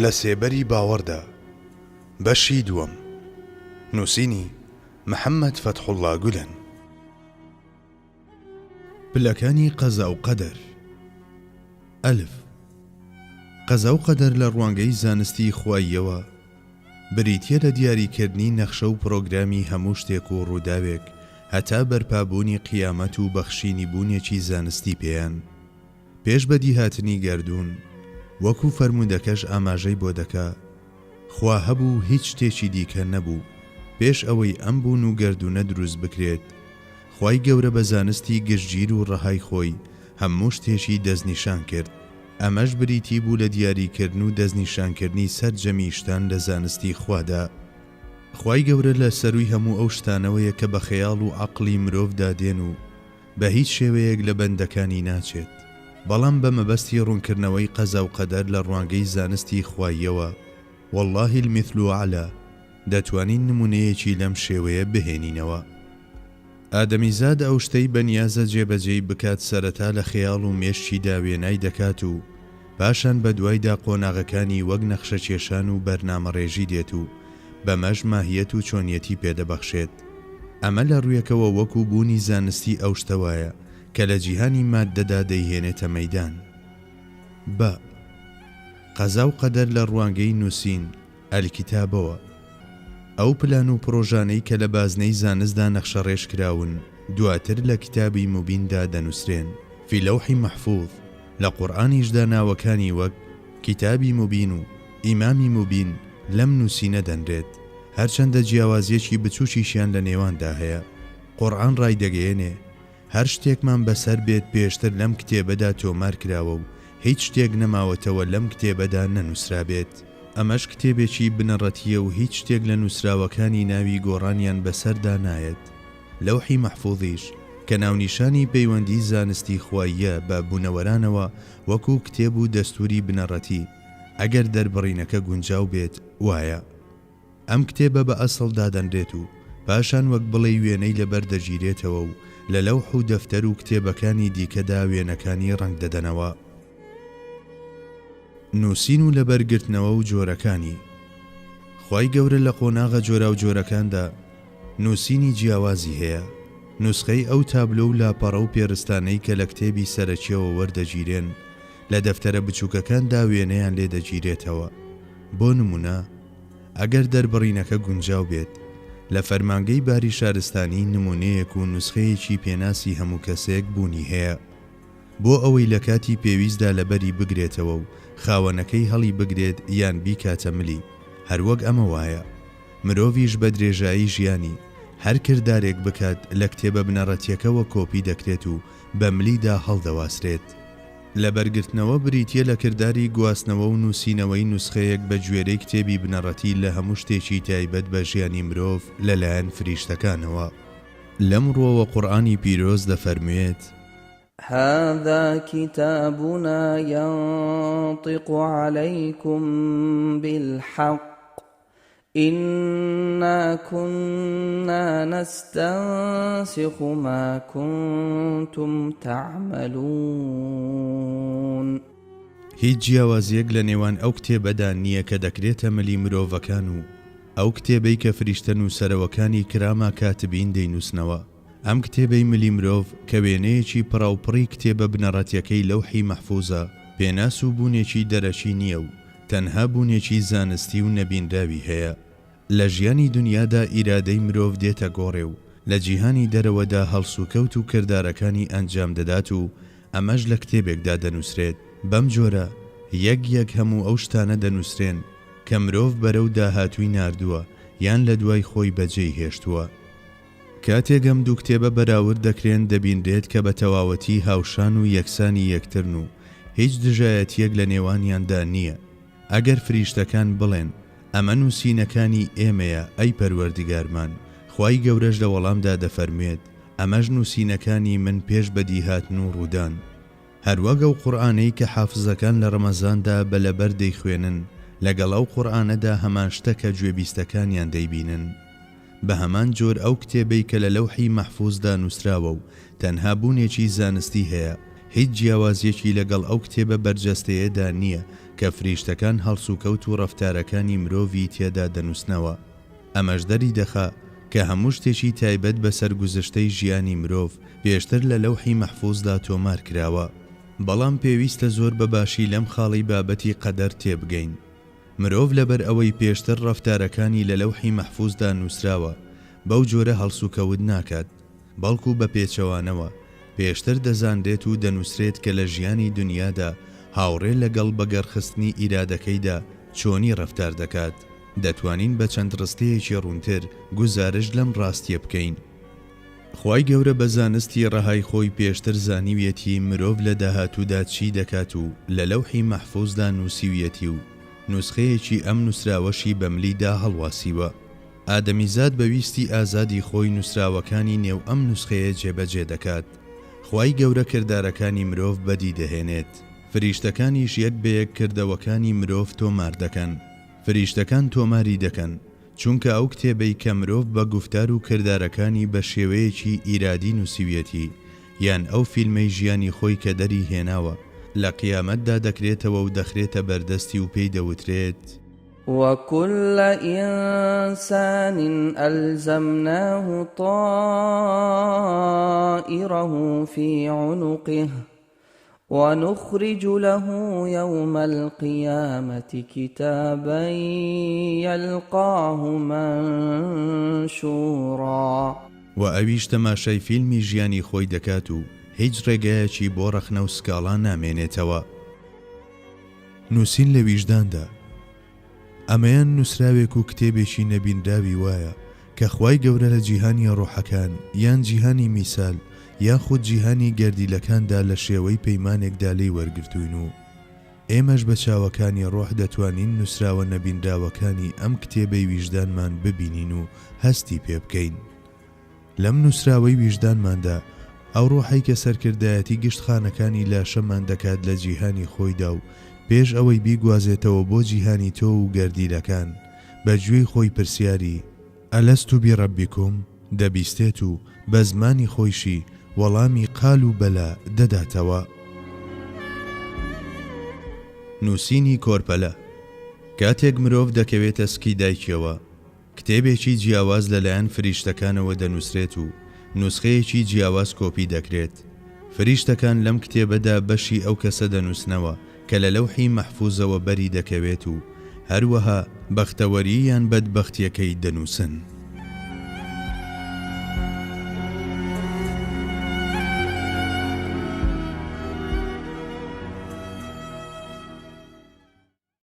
لە سێبەری باوەڕدا بەشی دووەم نووسینی محەممەد فەتحوڵڵا گولەن. پلەکانی قەزا و قەدەر. ئەلف. قەزا و قەدەر لە ڕوانگەی زانستی خواییەوە بریتیە لە دیاریکردنی نەخشە و پرۆگرامی هەموو شتێک و ڕووداوێک هەتا بەرپابوونی قیامەت و بەخشینی بوونێکی زانستی پێیان. پێش بەدی هاتنی گەردوون وەکو فەرموودەکەش ئاماژەی بۆ دەکا، خوا هەبوو هیچ شتێکی دیکە نەبوو پێش ئەوەی ئەم بوون و گەردوونە دروست بکرێت. خوای گەورە بە زانستی گشتگیر و ڕەهای خۆی هەموو شتێکی دەستنیشان کرد. ئەمەش بریتی بوو لە دیاریکردن و دەستنیشانکردنی سەرجەمی شتان لە زانستی خوادا. خوای گەورە لە سەروی هەموو ئەو شتانەوەیە کە بە خەیاڵ و عەقڵی مرۆڤدا دێن و بە هیچ شێوەیەک لە بەندەکانی ناچێت، بەڵام بە مەبەستی ڕوونکردنەوەی قەزا و قەدەر لە ڕوانگەی زانستی خواییەوە واللهی المثل عەلا دەتوانین نمونەیەکی لەم شێوەیە بهێنینەوە. ئادەمیزاد ئەو شتەی بەنیازە جێبەجێی بکات سەرەتا لە خەیاڵ و مێشتیدا وێنای دەکات و پاشان بە دوایدا قۆناغەکانی وەک نەخشە کێشان و بەرنامەڕێژی دێت و بەمەش ماهیەت و چۆنیەتی پێدەبەخشێت. ئەمە لە ڕوویەکەوە وەکو بوونی زانستی ئەو شتەوایە کە لە جیهانی ماددەدا دەیهێنێتە مەیدان. ب. قەزا و قەدەر لە ڕوانگەی نووسین ئەلکیتابەوە. ئەو پلان و پرۆژانەی کە لە بازنەی زانستدا نەخشەڕێژ کراون دواتر لە کتابی موبیندا دەنووسرێن. فی لەوحی مەحفوظ. لە قورئانیشدا ناوەکانی وەک کتابی موبین و ئیمامی موبین لەم نووسینە دەنرێت، هەرچەندە جیاوازیەکی بچووکیشیان لە نێواندا هەیە. قورئان ڕای دەگەیەنێ هەر شتێکمان بەسەر بێت پێشتر لەم کتێبەدا تۆمار کراوە و هیچ شتێک نەماوەتەوە لەم کتێبەدا نەنووسرا بێت. ئەمەش کتێبێکی بنەڕەتیە و هیچ شتێک لە نووسراوەکانی ناوی گۆڕانیان بەسەردا نایەت. لەوحی مەحفوظیش کە ناونیشانی پەیوەندی زانستی خواییە بە بوونەوەرانەوە وەکو کتێب و دەستوری بنەڕەتی ئەگەر دەربڕینەکە گونجاو بێت وایە. ئەم کتێبە بە ئەسڵ دادەنرێت و پاشان وەک بڵێ وێنەی لەبەر دەگیرێتەوە و لە لەوح و دەفتەر و کتێبەکانی دیکەدا وێنەکانی ڕەنگ دەدەنەوە. نووسین و لەبەرگرتنەوە و جۆرەکانی. خوای گەورە لە قۆناغە جۆرا و جۆرەکاندا نووسینی جیاوازی هەیە. نوسخەی ئەو تابلۆ و لاپەڕە و پێرستانەی کە لە کتێبی سەرەکیەوە وەردەگیرێن لە دەفتەرە بچووکەکاندا وێنەیان لێ دەگیرێتەوە. بۆ نمونە ئەگەر دەربڕینەکە گونجاو بێت لە فەرمانگەی باری شارستانی نمونەیەک و نوسخەیەکی پێناسی هەموو کەسێک بوونی هەیە بۆ ئەوەی لە کاتی پێویستدا لەبەری بگرێتەوە و خاوەنەکەی هەڵی بگرێت یان بیکاتە ملی. هەروەک ئەمە وایە مرۆڤیش بە درێژایی ژیانی هەر کردارێک بکات لە کتێبە بنەڕەتیەکەوە کۆپی دەکرێت و بە ملیدا هەڵدەواسرێت. لە بەرگرتنەوە بریتیە لە کردداری گواستنەوە و نووسینەوەی نوسخەیەک بە گوێرەی کتێبی بنەڕەتی لە هەموو شتێکی تایبەت بە ژیانی مرۆڤ لەلایەن فریشتەکانەوە. لەم ڕۆوە قورئانی پیرۆز دەفەرموێت: هذا كتابنا ينطق عليكم بالحق إنا كنا نستنسخ ما كنتم تعملون. هیچ جیاوازیەک لە نێوان ئەو کتێبەدا نییە کە دەکرێتە ملی مرۆڤەکان و ئەو کتێبەی کە فریشتە نووسەرەوەکانی کراما کاتبین دەینووسنەوە. ئەم کتێبەی ملی مرۆڤ کە وێنەیەکی پڕاوپڕی کتێبە بنەڕەتیەکەی لەوحی مەحفوظە پێناس و بوونێکی دەرەچی نییە و تەنها بوونێکی زانستی و نەبینراوی هەیە. لە ژیانی دنیادا ئیرادەی مرۆڤ دێتە گۆڕێ و لە جیهانی دەرەوەدا هەڵسوکەوت و کردارەکانی ئەنجام دەدات و ئەمەش لە کتێبێکدا دەنووسرێت. بەم جۆرە یەک یەک هەموو ئەو شتانە دەنووسرێن کە مرۆڤ بەرەو داهاتووی ناردووە یان لە دوای خۆی بەجێی هێشتووە. کاتێک ئەم دوو کتێبە بەراورد دەکرێن دەبینرێت کە بە تەواوەتی هاوشان و یەکسانی یەکترن و هیچ دژایەتیەک لە نێوانیاندا نییە. ئەگەر فریشتەکان بڵێن ئەمە نووسینەکانی ئێمەیە ئەی پەروەردگارمان، خوای گەورەش لە وەڵامدا دەفەرمێت ئەمەش نووسینەکانی من پێش بەدی هاتن و ڕوودان. هەروەک ئەو قورئانەی کە حافزەکان لە ڕەمەزاندا بەلەبەر دەیخوێنن لەگەڵ ئەو قورئانەدا هەمان شتە کە گوێبیستەکانیان دەیبینن. بە هەمان جۆر ئەو کتێبەی کە لە لەوحی مەحفوظدا نووسراوە و تەنها بوونێکی زانستی هەیە هیچ جیاوازیەکی لەگەڵ ئەو کتێبە بەرجەستەیەدا نییە کە فریشتەکان هەڵسوکەوت و ڕەفتارەکانی مرۆڤی تێدا دەنووسنەوە. ئەمەش دەری دەخا کە هەموو شتێکی تایبەت بە سەرگوزشتەی ژیانی مرۆڤ پێشتر لە لەوحی مەحفوظدا تۆمار کراوە. بەڵام پێویستە زۆر بەباشی لەم خاڵی بابەتی قەدەر تێبگەین. مرۆڤ لەبەر ئەوەی پێشتر ڕەفتارەکانی لە لەوحی مەحفوظدا نووسراوە بەو جۆرە هەڵسوکەوت ناکات، بەڵکو بە پێچەوانەوە پێشتر دەزاندێت و دەنووسرێت کە لە ژیانی دنیادا هاوڕێ لەگەڵ بەگەڕخستنی ئیرادەکەیدا چۆنی ڕەفتار دەکات. دەتوانین بە چەند ڕستەیەکی ڕوونتر گوزارش لەم ڕاستیە بکەین. خوای گەورە بە زانستی ڕەهای خۆی پێشتر زانیویەتی مرۆڤ لە داهاتوودا چی دەکات و لە لەوحی مەحفوظدا نووسیویەتی و نوسخەیەکی ئەم نووسراوەشی بەملیدا هەڵواسیوە. ئادەمیزاد بەویستی ئازادی خۆی نووسراوەکانی نێو ئەم نوسخەیە جێبەجێ دەکات. خوای گەورە کردارەکانی مرۆڤ بەدی دەهێنێت. فریشتەکانیش یەک بە یەک کردەوەکانی مرۆڤ تۆمار دەکەن. فریشتەکان تۆماری دەکەن چونکە ئەو کتێبەی کە مرۆڤ بە گوفتار و کردارەکانی بە شێوەیەکی ئیرادی نووسیویەتی یان ئەو فیلمەی ژیانی خۆی کە دەری هێناوە لە قیامەتدا دەکرێتەوە و دەخرێتە بەردەستی و پێی دەوترێت وكل إنسان ألزمناه طائره في عنقه ونخرج له يوم القيامة كتابا يلقاه منشورا. وأويش تماشای فیلمی ژیانی خۆی دەکات و هیچ ڕێگایەکی بۆ ڕەخنە و سکاڵا نامێنێتەوە. نووسین لە ویژداندا ئەمەیان نووسراوێک و کتێبێکی نەبینراوی وایە کە خوای گەورە لە جیهانی ڕۆحەکان یان جیهانی میسال یاخود جیهانی گەردیلەکاندا لە شێوەی پەیمانێکدا لێی وەرگرتوین و ئێمەش بە چاوەکانی ڕۆح دەتوانین نووسراوە نەبینراوەکانی ئەم کتێبەی ویژدانمان ببینین و هەستی پێ بکەین. لەم نووسراوەی ویژدانماندا ئەو ڕۆحەی کە سەرکردایەتی گشتخانەکانی لاشەمان دەکات لە جیهانی خۆیدا و پێش ئەوەی بیگوازێتەوە بۆ جیهانی تۆ و گەردیلەکان بە گوێی خۆی پرسیاری ئەلەستو بیڕەبیکوم دەبیستێت و بە زمانی خۆیشی وەڵامی قال و بەلا دەداتەوە. نووسینی کۆرپەلە. کاتێک مرۆڤ دەکەوێتە سکی دایکیەوە کتێبێکی جیاواز لەلایەن فریشتەکانەوە دەنووسرێت و نوسخەیەکی جیاواز کۆپی دەکرێت. فریشتەکان لەم کتێبەدا بەشی ئەو کەسە دەنووسنەوە کە لە لەوحی مەحفوظەوە بەری دەکەوێت و هەروەها بەختەوەری یان بەدبەختیەکەی دەنووسن.